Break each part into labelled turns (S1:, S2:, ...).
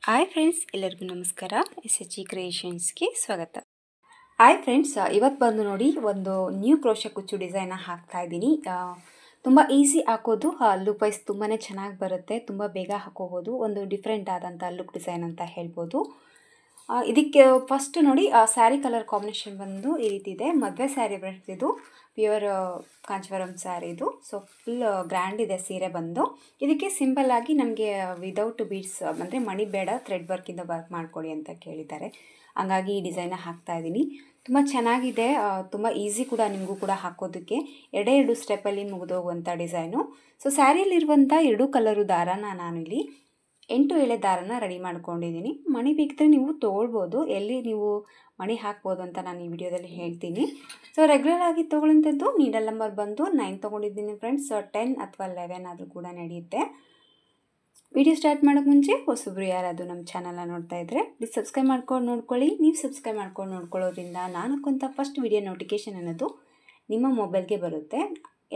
S1: Hi friends, ಎಲ್ಲರಿಗೂ ನಮಸ್ಕಾರ. SHG ಕ್ರಿಯೇಷನ್ಸ್ಗೆ ಸ್ವಾಗತ. ಹಾಯ್ ಫ್ರೆಂಡ್ಸ್, ಇವತ್ತು ಬಂದು ನೋಡಿ ಒಂದು ನ್ಯೂ ಕ್ರೋಶೆ ಕುಚ್ಚು ಡಿಸೈನ ಹಾಕ್ತಾ ಇದ್ದೀನಿ. ತುಂಬ ಈಸಿ ಹಾಕೋದು, ಲುಕ್ ವೈಸ್ ತುಂಬಾ ಚೆನ್ನಾಗಿ ಬರುತ್ತೆ, ತುಂಬ ಬೇಗ ಹಾಕೋಬೋದು. ಒಂದು ಡಿಫ್ರೆಂಟ್ ಆದಂಥ ಲುಕ್ ಡಿಸೈನ್ ಅಂತ ಹೇಳ್ಬೋದು. ಇದಕ್ಕೆ ಫಸ್ಟ್ ನೋಡಿ ಸ್ಯಾರಿ ಕಲರ್ ಕಾಂಬಿನೇಷನ್ ಬಂದು ಈ ರೀತಿ ಇದೆ. ಮದುವೆ ಸ್ಯಾರಿ ಇದು ಪ್ಯೂರ್ ಕಾಂಚೀವರಂ ಸ್ಯಾರಿ ಇದು. ಸೊ ಫುಲ್ ಗ್ರ್ಯಾಂಡ್ ಇದೆ ಸೀರೆ ಬಂದು. ಇದಕ್ಕೆ ಸಿಂಪಲ್ ಆಗಿ ನಮಗೆ ವಿದೌಟ್ ಬೀಡ್ಸ್ ಅಂದರೆ ಮಣಿ ಬೇಡ, ಥ್ರೆಡ್ ವರ್ಕಿಂದ ವರ್ಕ್ ಮಾಡ್ಕೊಳ್ಳಿ ಅಂತ ಕೇಳಿದ್ದಾರೆ. ಹಂಗಾಗಿ ಈ ಡಿಸೈನ ಹಾಕ್ತಾ ಇದ್ದೀನಿ. ತುಂಬ ಚೆನ್ನಾಗಿದೆ, ತುಂಬ ಈಸಿ ಕೂಡ ನಿಮಗೂ ಕೂಡ ಹಾಕೋದಕ್ಕೆ. ಎರಡು ಸ್ಟೆಪ್ಪಲ್ಲಿ ಮುಗಿದೋಗುವಂಥ ಡಿಸೈನು. ಸೊ ಸ್ಯಾರಿಯಲ್ಲಿರುವಂಥ 2 ಕಲರು ದಾರನ ನಾನಿಲ್ಲಿ 8 ಎಳೆ ದಾರನ ರೆಡಿ ಮಾಡ್ಕೊಂಡಿದ್ದೀನಿ. ಮಣಿ ಬೇಕಿದ್ರೆ ನೀವು ತೊಗೊಳ್ಬೋದು, ಎಲ್ಲಿ ನೀವು ಮಣಿ ಹಾಕ್ಬೋದು ಅಂತ ನಾನು ಈ ವಿಡಿಯೋದಲ್ಲಿ ಹೇಳ್ತೀನಿ. ಸೊ ರೆಗ್ಯುಲರ್ ಆಗಿ ತೊಗೊಳ್ಳೋಂಥದ್ದು ನೀಡಲ್ ನಂಬರ್ ಬಂದು 9 ತೊಗೊಂಡಿದ್ದೀನಿ ಫ್ರೆಂಡ್ಸ್. 10 ಅಥವಾ 11 ಆದರೂ ಕೂಡ ನಡೆಯುತ್ತೆ. ವಿಡಿಯೋ ಸ್ಟಾರ್ಟ್ ಮಾಡೋಕ್ಕೆ ಮುಂಚೆ ಹೊಸಬ್ರು ಯಾರಾದರೂ ನಮ್ಮ ಚಾನಲ್ನ ನೋಡ್ತಾ ಇದ್ದರೆ ಪ್ಲೀಸ್ ಸಬ್ಸ್ಕ್ರೈಬ್ ಮಾಡ್ಕೊಂಡು ನೋಡ್ಕೊಳ್ಳಿ. ನೀವು ಸಬ್ಸ್ಕ್ರೈಬ್ ಮಾಡ್ಕೊಂಡು ನೋಡ್ಕೊಳ್ಳೋದ್ರಿಂದ ನಾನು ಹಾಕುವಂಥ ಫಸ್ಟ್ ವಿಡಿಯೋ ನೋಟಿಫಿಕೇಷನ್ ಅನ್ನೋದು ನಿಮ್ಮ ಮೊಬೈಲ್ಗೆ ಬರುತ್ತೆ.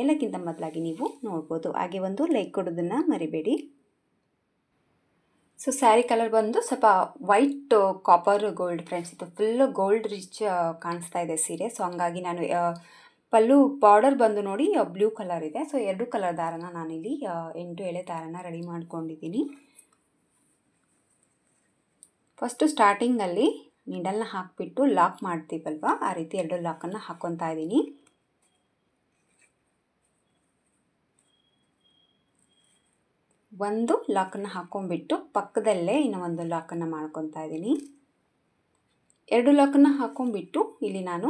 S1: ಎಲ್ಲಕ್ಕಿಂತ ಮೊದಲಾಗಿ ನೀವು ನೋಡ್ಬೋದು. ಹಾಗೆ ಒಂದು ಲೈಕ್ ಕೊಡೋದನ್ನು ಮರಿಬೇಡಿ. ಸೊ ಸ್ಯಾರಿ ಕಲರ್ ಬಂದು ಸ್ವಲ್ಪ ವೈಟ್ ಕಾಪರ್ ಗೋಲ್ಡ್ ಫ್ರೆಂಡ್ಸ್. ಇದು ಫುಲ್ಲು ಗೋಲ್ಡ್ ರಿಚ್ ಕಾಣಿಸ್ತಾ ಇದೆ ಸೀರೆ. ಸೊ ಹಂಗಾಗಿ ನಾನು ಪಲ್ಲು ಬಾರ್ಡರ್ ಬಂದು ನೋಡಿ ಬ್ಲೂ ಕಲರ್ ಇದೆ. ಸೊ 2 ಕಲರ್ ದಾರನ ನಾನಿಲ್ಲಿ 8 ಎಳೆ ದಾರನ ರೆಡಿ ಮಾಡ್ಕೊಂಡಿದ್ದೀನಿ. ಫಸ್ಟು ಸ್ಟಾರ್ಟಿಂಗಲ್ಲಿ ನೀಡಲ್ನ ಹಾಕಿಬಿಟ್ಟು ಲಾಕ್ ಮಾಡ್ತೀವಲ್ವ, ಆ ರೀತಿ 2 ಲಾಕನ್ನು ಹಾಕ್ಕೊತಾ ಇದ್ದೀನಿ. ಒಂದು ಲಾಕನ್ನು ಹಾಕ್ಕೊಂಡ್ಬಿಟ್ಟು ಪಕ್ಕದಲ್ಲೇ ಇನ್ನೂ ಒಂದು ಲಾಕನ್ನು ಮಾಡ್ಕೊತಾ ಇದ್ದೀನಿ. 2 ಲಾಕನ್ನು ಹಾಕ್ಕೊಂಡ್ಬಿಟ್ಟು ಇಲ್ಲಿ ನಾನು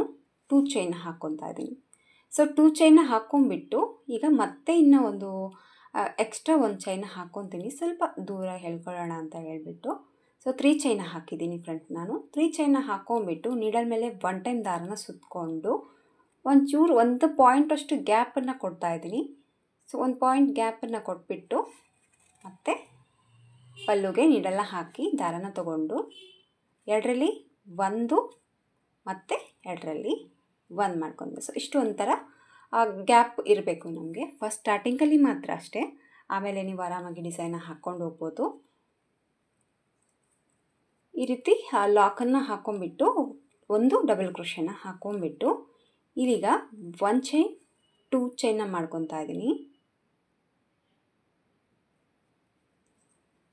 S1: 2 ಚೈನ್ ಹಾಕ್ಕೊತಾ ಇದ್ದೀನಿ. ಸೊ 2 ಚೈನ್ನ ಹಾಕ್ಕೊಂಡ್ಬಿಟ್ಟು ಈಗ ಮತ್ತೆ ಇನ್ನೂ ಒಂದು ಎಕ್ಸ್ಟ್ರಾ ಒಂದು ಚೈನ ಹಾಕ್ಕೊತೀನಿ, ಸ್ವಲ್ಪ ದೂರ ಹೇಳ್ಕೊಳ್ಳೋಣ ಅಂತ ಹೇಳ್ಬಿಟ್ಟು. ಸೊ 3 ಚೈನ ಹಾಕಿದ್ದೀನಿ ಫ್ರೆಂಡ್ಸ್ ನಾನು. 3 ಚೈನ ಹಾಕ್ಕೊಂಡ್ಬಿಟ್ಟು ನೀಡಲ್ ಮೇಲೆ 1 ಟೈಮ್ ದಾರನ ಸುತ್ತಕೊಂಡು ಒಂಚೂರು 1 ಪಾಯಿಂಟಷ್ಟು ಗ್ಯಾಪನ್ನು ಕೊಡ್ತಾ ಇದ್ದೀನಿ. ಸೊ 1 ಪಾಯಿಂಟ್ ಗ್ಯಾಪನ್ನು ಕೊಟ್ಬಿಟ್ಟು ಮತ್ತು ಪಲ್ಲುಗೆ ನೀಡಲ್ನ ಹಾಕಿ ದಾರನ ತಗೊಂಡು 2ರಲ್ಲಿ 1 ಮತ್ತು 2ರಲ್ಲಿ 1 ಮಾಡ್ಕೊಂಡು. ಸೊ ಇಷ್ಟು ಒಂಥರ ಗ್ಯಾಪ್ ಇರಬೇಕು ನಮಗೆ ಫಸ್ಟ್ ಸ್ಟಾರ್ಟಿಂಗಲ್ಲಿ ಮಾತ್ರ ಅಷ್ಟೇ. ಆಮೇಲೆ ನೀವು ಆರಾಮಾಗಿ ಡಿಸೈನ ಹಾಕ್ಕೊಂಡು ಹೋಗ್ಬೋದು. ಈ ರೀತಿ ಲಾಕನ್ನು ಹಾಕ್ಕೊಂಡ್ಬಿಟ್ಟು ಒಂದು ಡಬಲ್ ಕ್ರೋಶೆನ ಹಾಕ್ಕೊಂಡ್ಬಿಟ್ಟು ಇಲ್ಲಿಗ 1 ಚೈನ್ 2 ಚೈನ ಮಾಡ್ಕೊತಾ ಇದ್ದೀನಿ.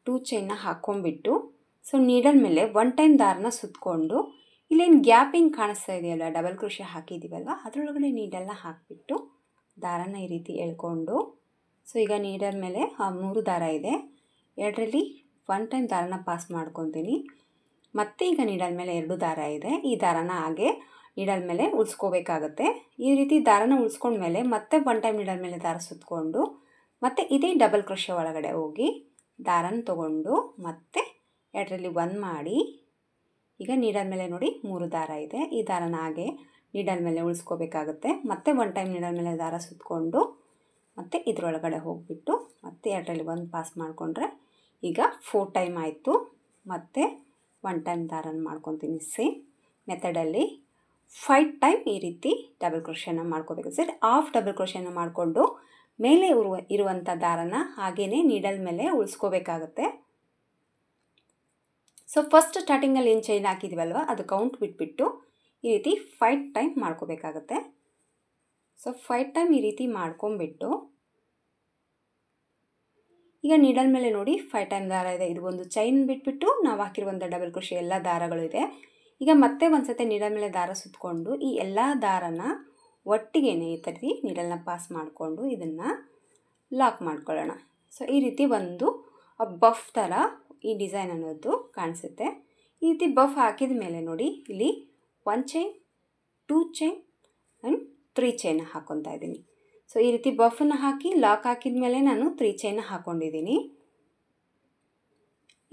S1: 2 ಚೈನ್ನ ಹಾಕ್ಕೊಂಡ್ಬಿಟ್ಟು ಸೊ ನೀಡಲ್ ಮೇಲೆ 1 ಟೈಮ್ ದಾರನ ಸುತ್ತಕೊಂಡು ಇಲ್ಲೇನು ಗ್ಯಾಪ್ ಹಿಂಗೆ ಕಾಣಿಸ್ತಾ ಇದೆಯಲ್ಲ, ಡಬಲ್ ಕ್ರೋಶೆ ಹಾಕಿದ್ದೀವಲ್ವ, ಅದರೊಳಗಡೆ ನೀಡಲ್ನ ಹಾಕಿಬಿಟ್ಟು ದಾರನ ಈ ರೀತಿ ಎಳ್ಕೊಂಡು. ಸೊ ಈಗ ನೀಡಲ್ ಮೇಲೆ 3 ದಾರ ಇದೆ, 2ರಲ್ಲಿ 1 ಟೈಮ್ ದಾರನ ಪಾಸ್ ಮಾಡ್ಕೊತೀನಿ. ಮತ್ತು ಈಗ ನೀಡಲ್ ಮೇಲೆ 2 ದಾರ ಇದೆ, ಈ ದಾರನ ಹಾಗೆ ನೀಡಲ್ ಮೇಲೆ ಉಳಿಸ್ಕೋಬೇಕಾಗತ್ತೆ. ಈ ರೀತಿ ದಾರನ ಉಳಿಸ್ಕೊಂಡ್ಮೇಲೆ ಮತ್ತೆ 1 ಟೈಮ್ ನೀಡಲ್ ಮೇಲೆ ದಾರ ಸುತ್ತಕೊಂಡು ಮತ್ತು ಇದೇ ಡಬಲ್ ಕ್ರೋಶೆ ಒಳಗಡೆ ಹೋಗಿ ದಾರನ ತೊಗೊಂಡು ಮತ್ತೆ 2ರಲ್ಲಿ 1 ಮಾಡಿ ಈಗ ನೀಡಲ್ ಮೇಲೆ ನೋಡಿ 3 ದಾರ ಇದೆ, ಈ ದಾರನ ಹಾಗೆ ನೀಡಲ್ ಮೇಲೆ ಉಳಿಸ್ಕೋಬೇಕಾಗುತ್ತೆ. ಮತ್ತೆ 1 ಟೈಮ್ ನೀಡಲ್ ಮೇಲೆ ದಾರ ಸುತ್ತಕೊಂಡು ಮತ್ತು ಇದರೊಳಗಡೆ ಹೋಗಿಬಿಟ್ಟು ಮತ್ತೆ 2ರಲ್ಲಿ 1 ಪಾಸ್ ಮಾಡಿಕೊಂಡ್ರೆ ಈಗ 4 ಟೈಮ್ ಆಯಿತು. ಮತ್ತು 1 ಟೈಮ್ ದಾರನ ಮಾಡ್ಕೊತೀನಿ. ಸೇಮ್ ಮೆಥಡಲ್ಲಿ 5 ಟೈಮ್ ಈ ರೀತಿ ಡಬಲ್ ಕ್ರೋಶೆನ ಮಾಡ್ಕೋಬೇಕು. ಸರಿ, ಹಾಫ್ ಡಬಲ್ ಕ್ರೋಶೆನ ಮಾಡಿಕೊಂಡು ಮೇಲೆ ಇರುವಂಥ ದಾರನ ಹಾಗೇ ನೀಡಲ್ ಮೇಲೆ ಉಳಿಸ್ಕೋಬೇಕಾಗತ್ತೆ. ಸೊ ಫಸ್ಟ್ ಸ್ಟಾರ್ಟಿಂಗಲ್ಲಿ ಏನು ಚೈನ್ ಹಾಕಿದ್ವಲ್ವ ಅದು ಕೌಂಟ್ ಬಿಟ್ಬಿಟ್ಟು ಈ ರೀತಿ 5 ಟೈಮ್ ಮಾಡ್ಕೋಬೇಕಾಗತ್ತೆ. ಸೊ 5 ಟೈಮ್ ಈ ರೀತಿ ಮಾಡ್ಕೊಂಬಿಟ್ಟು ಈಗ ನೀಡಲ್ ಮೇಲೆ ನೋಡಿ 5 ಟೈಮ್ ದಾರ ಇದೆ. ಇದು ಒಂದು ಚೈನ್ ಬಿಟ್ಬಿಟ್ಟು ನಾವು ಹಾಕಿರುವಂಥ ಡಬಲ್ ಕ್ರೋಶೆ ಎಲ್ಲ ದಾರಗಳು ಇದೆ. ಈಗ ಮತ್ತೆ ಒಂದು ಸತಿ ನೀಡಲ್ ಮೇಲೆ ದಾರ ಸುತ್ತಕೊಂಡು ಈ ಎಲ್ಲ ದಾರನ ಒಟ್ಟಿಗೆ ಈ ರೀತಿ ನೀಡಲ್ನ ಪಾಸ್ ಮಾಡಿಕೊಂಡು ಇದನ್ನು ಲಾಕ್ ಮಾಡ್ಕೊಳ್ಳೋಣ. ಸೊ ಈ ರೀತಿ ಒಂದು ಬಫ್ ಥರ ಈ ಡಿಸೈನ್ ಅನ್ನೋದು ಕಾಣಿಸುತ್ತೆ. ಈ ರೀತಿ ಬಫ್ ಹಾಕಿದ ಮೇಲೆ ನೋಡಿ ಇಲ್ಲಿ 1 ಚೈನ್ 2 ಚೈನ್ ಆ್ಯಂಡ್ 3 ಚೈನ ಹಾಕ್ಕೊತಾ ಇದ್ದೀನಿ. ಸೊ ಈ ರೀತಿ ಬಫನ್ನು ಹಾಕಿ ಲಾಕ್ ಹಾಕಿದ ಮೇಲೆ ನಾನು 3 ಚೈನ ಹಾಕ್ಕೊಂಡಿದ್ದೀನಿ.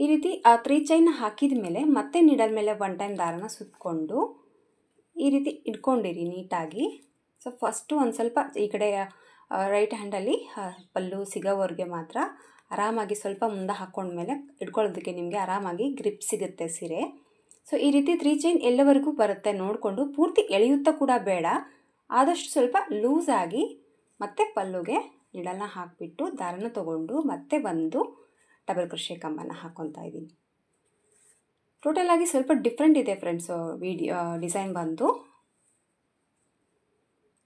S1: ಈ ರೀತಿ ಆ 3 ಚೈನ ಹಾಕಿದ ಮೇಲೆ ಮತ್ತೆ ನೀಡಲ್ ಮೇಲೆ 1 ಟೈಮ್ ದಾರನ ಸುತ್ತಕೊಂಡು ಈ ರೀತಿ ಇಟ್ಕೊಂಡಿರಿ ನೀಟಾಗಿ. ಸೊ ಫಸ್ಟು ಒಂದು ಸ್ವಲ್ಪ ಈ ಕಡೆ ರೈಟ್ ಹ್ಯಾಂಡಲ್ಲಿ ಪಲ್ಲು ಸಿಗೋವರೆಗೆ ಮಾತ್ರ ಆರಾಮಾಗಿ ಸ್ವಲ್ಪ ಮುಂದೆ ಹಾಕ್ಕೊಂಡ್ಮೇಲೆ ಇಟ್ಕೊಳ್ಳೋದಕ್ಕೆ ನಿಮಗೆ ಆರಾಮಾಗಿ ಗ್ರಿಪ್ ಸಿಗುತ್ತೆ ಸೀರೆ. ಸೊ ಈ ರೀತಿ 3 ಚೈನ್ ಎಲ್ಲವರೆಗೂ ಬರುತ್ತೆ ನೋಡಿಕೊಂಡು, ಪೂರ್ತಿ ಎಳೆಯುತ್ತಾ ಕೂಡ ಬೇಡ, ಆದಷ್ಟು ಸ್ವಲ್ಪ ಲೂಸಾಗಿ ಮತ್ತೆ ಪಲ್ಲುಗೆ ನೀಡಲ್ನ ಹಾಕಿಬಿಟ್ಟು ದಾರನ ತೊಗೊಂಡು ಮತ್ತೆ ಒಂದು ಡಬಲ್ ಕ್ರೋಶೆ ಕಂಬನ ಹಾಕ್ಕೊತಾ ಇದ್ದೀನಿ. ಟೋಟಲಾಗಿ ಸ್ವಲ್ಪ ಡಿಫ್ರೆಂಟ್ ಇದೆ ಫ್ರೆಂಡ್ಸು ಡಿಸೈನ್ ಬಂದು.